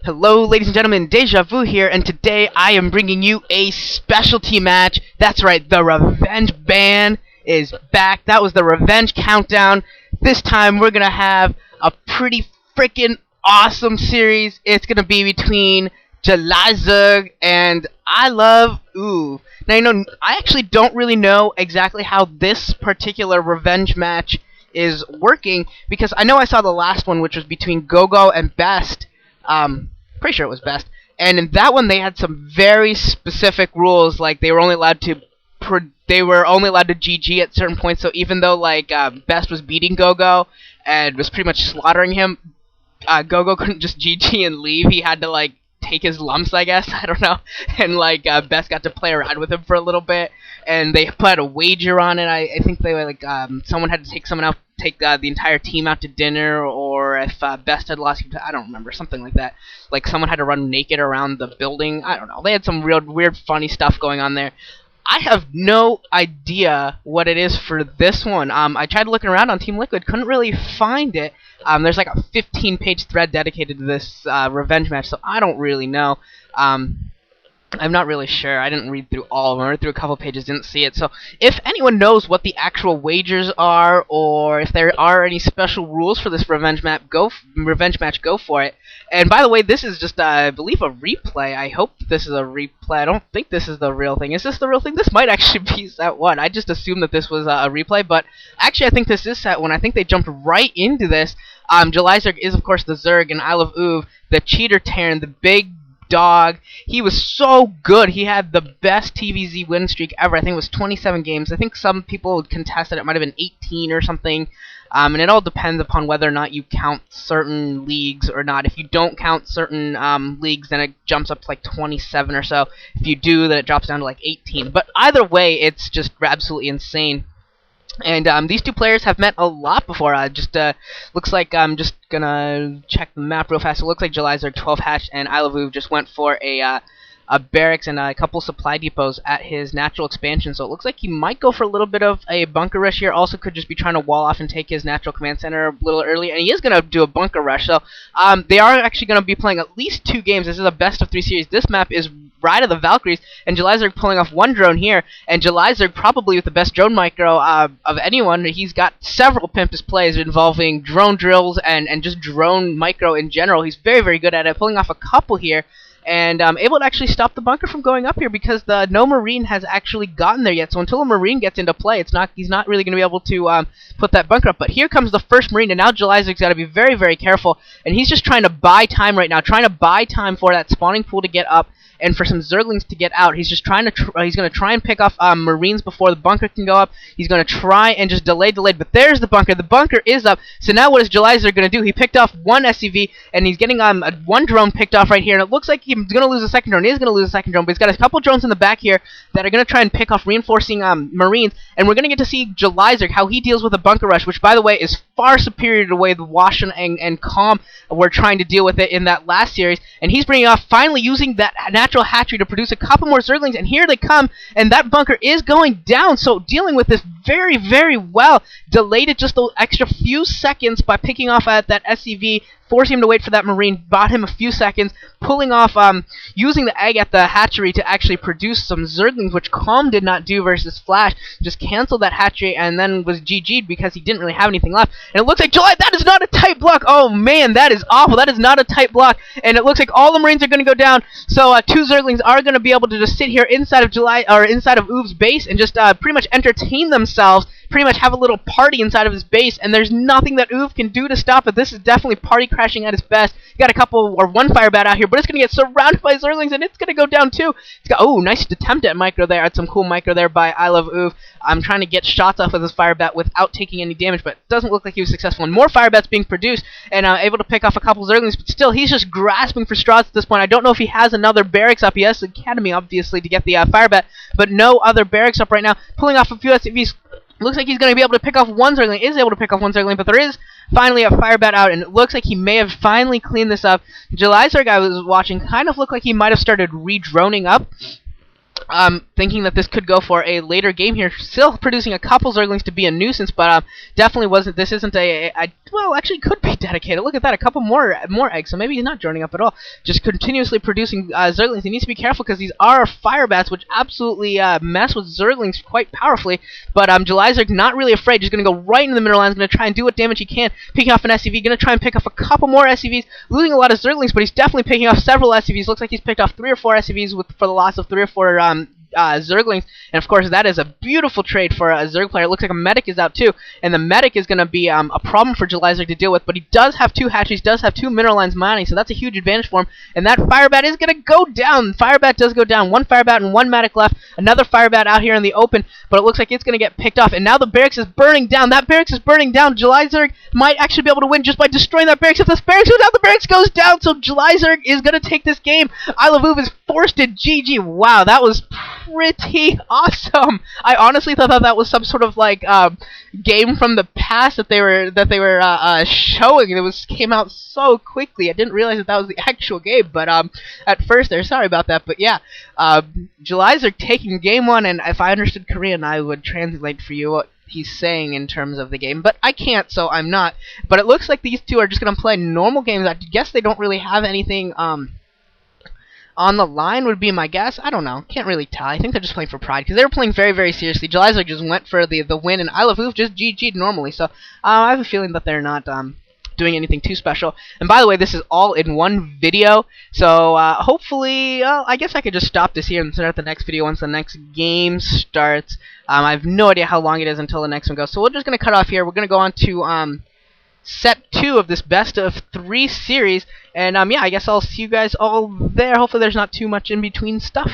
Hello, ladies and gentlemen, Deja Vu here, and today I am bringing you a specialty match. That's right, the Revenge Band is back. That was the Revenge Countdown. This time we're going to have a pretty freaking awesome series. It's going to be between JulyZerg and Iloveoov. Now, I actually don't really know exactly how this particular revenge match is working, because I know I saw the last one, which was between Gogo and Best. Pretty sure it was Best. And in that one, they had some very specific rules, like they were only allowed to GG at certain points. So even though Best was beating Gogo and was pretty much slaughtering him, Gogo couldn't just GG and leave. He had to take his lumps, I guess. I don't know. And Best got to play around with him for a little bit, and they put a wager on it. I think they were someone had to take the entire team out to dinner, or if Best had lost, I don't remember, something like that. Like someone had to run naked around the building. I don't know. They had some real weird, funny stuff going on there. I have no idea what it is for this one. I tried looking around on Team Liquid, couldn't really find it. There's like a 15-page thread dedicated to this revenge match, so I don't really know. I'm not really sure. I didn't read through all of them. I read through a couple pages, didn't see it. So if anyone knows what the actual wagers are, or if there are any special rules for this revenge match, go for it. And by the way, this is just, I believe, a replay. I hope this is a replay. I don't think this is the real thing. Is this the real thing? This might actually be set 1. I just assumed that this was a replay, but actually I think this is set 1. I think they jumped right into this. JulyZerg is, of course, the Zerg, and Iloveoov, the cheater Terran, the big dog. He was so good. He had the best TVZ win streak ever. I think it was 27 games. I think some people would contest that it might have been 18 or something. And it all depends upon whether or not you count certain leagues or not. If you don't count certain leagues, then it jumps up to like 27 or so. If you do, then it drops down to like 18. But either way, it's just absolutely insane. And these two players have met a lot before. Looks like I'm just gonna check the map real fast. It looks like JulyZerg 12 hatched, and Iloveoov just went for a barracks and a couple supply depots at his natural expansion. So it looks like he might go for a little bit of a bunker rush here. Also could just be trying to wall off and take his natural command center a little early. And he is going to do a bunker rush. So they are actually going to be playing at least 2 games. This is a best of 3 series. This map is Ride of the Valkyries, and JulyZerg pulling off 1 drone here. And JulyZerg probably with the best drone micro of anyone. He's got several Pimpus plays involving drone drills and just drone micro in general. He's very, very good at it, pulling off a couple here. And able to actually stop the bunker from going up here, because no Marine has actually gotten there yet. So until a Marine gets into play, he's not really going to be able to put that bunker up. But here comes the first Marine, and now JulyZerg's got to be very, very careful. And he's just trying to buy time right now, trying to buy time for that spawning pool to get up and for some Zerglings to get out. He's just trying to he's going to try and pick off Marines before the bunker can go up. He's going to try and just delay. But there's the bunker. The bunker is up. So now what is JulyZerg going to do? He picked off 1 SCV, and he's getting 1 drone picked off right here. And it looks like he's going to lose a second drone. He is going to lose a second drone, but he's got a couple drones in the back here that are going to try and pick off reinforcing Marines. And we're going to get to see JulyZerg, how he deals with a bunker rush, which, by the way, is far superior to the way the Wash and Calm were trying to deal with it in that last series. And he's bringing off, finally using that natural hatchery to produce a couple more Zerglings, and here they come, and that bunker is going down. So dealing with this very, very well. Delayed it just the extra few seconds by picking off at that SCV, forcing him to wait for that Marine, bought him a few seconds, pulling off, using the egg at the hatchery to actually produce some Zerglings, which Calm did not do versus Flash. Just canceled that hatchery and then was GG'd because he didn't really have anything left. And it looks like that is not a tight block. Oh man, that is awful. That is not a tight block. And it looks like all the Marines are going to go down. So 2 Zerglings are going to be able to just sit here inside of Oov's base and just pretty much entertain themselves. Pretty much have a little party inside of his base, and there's nothing that Oov can do to stop it. This is definitely party crashing at its best. Got a couple or 1 fire bat out here, but it's going to get surrounded by Zerglings, and it's going to go down too. It's got, oh, nice attempt at micro there. Had some cool micro there by Iloveoov. I'm trying to get shots off with his fire bat without taking any damage, but it doesn't look like he was successful. And more fire bats being produced, and able to pick off a couple Zerglings, but still, he's just grasping for straws at this point. I don't know if he has another barracks up. He has the Academy, obviously, to get the fire bat, but no other barracks up right now. Pulling off a few SCVs. Looks like he's going to be able to pick off 1 Zergling. Is able to pick off 1 Zergling, but there is finally a fire bat out, and it looks like he may have finally cleaned this up. JulyZerg, I was watching, kind of looked like he might have started re-droning up. thinking that this could go for a later game here. Still producing a couple Zerglings to be a nuisance, but definitely wasn't. This isn't well, actually could be dedicated. Look at that, a couple more eggs. So maybe he's not joining up at all. Just continuously producing Zerglings. He needs to be careful because these are fire bats, which absolutely mess with Zerglings quite powerfully. But JulyZerg not really afraid. Just gonna go right into the middle line. He's gonna try and do what damage he can. Picking off an SCV. Gonna try and pick off a couple more SCVs. Losing a lot of Zerglings, but he's definitely picking off several SCVs. Looks like he's picked off 3 or 4 SCVs for the loss of 3 or 4 Zerglings, and of course that is a beautiful trade for a Zerg player. It looks like a medic is out too, and the medic is going to be a problem for JulyZerg to deal with, but he does have 2 hatcheries, does have 2 mineral lines mining, so that's a huge advantage for him, and that firebat is going to go down. Firebat does go down. 1 firebat and 1 medic left, another firebat out here in the open, but it looks like it's going to get picked off, and now the barracks is burning down. That barracks is burning down. JulyZerg might actually be able to win just by destroying that barracks. If this barracks goes down, the barracks goes down, so JulyZerg is going to take this game. Iloveoov is forced to GG. Wow, that was pretty awesome. I honestly thought that was some sort of like game from the past that they were showing. It came out so quickly. I didn't realize that was the actual game. But at first, they're sorry about that. But yeah, JulyZerg taking game 1, and if I understood Korean, I would translate for you what he's saying in terms of the game, but I can't, so I'm not. But it looks like these two are just gonna play normal games. I guess they don't really have anything on the line would be my guess. I don't know. Can't really tell. I think they're just playing for pride because they were playing very, very seriously. JulyZerg just went for the win, and Iloveoov just GG'd normally. So I have a feeling that they're not doing anything too special. And by the way, this is all in one video. So hopefully, I guess I could just stop this here and start the next video once the next game starts. I have no idea how long it is until the next one goes. So we're just going to cut off here. We're going to go on to set 2 of this best of 3 series, and yeah, I guess I'll see you guys all there. Hopefully there's not too much in between stuff.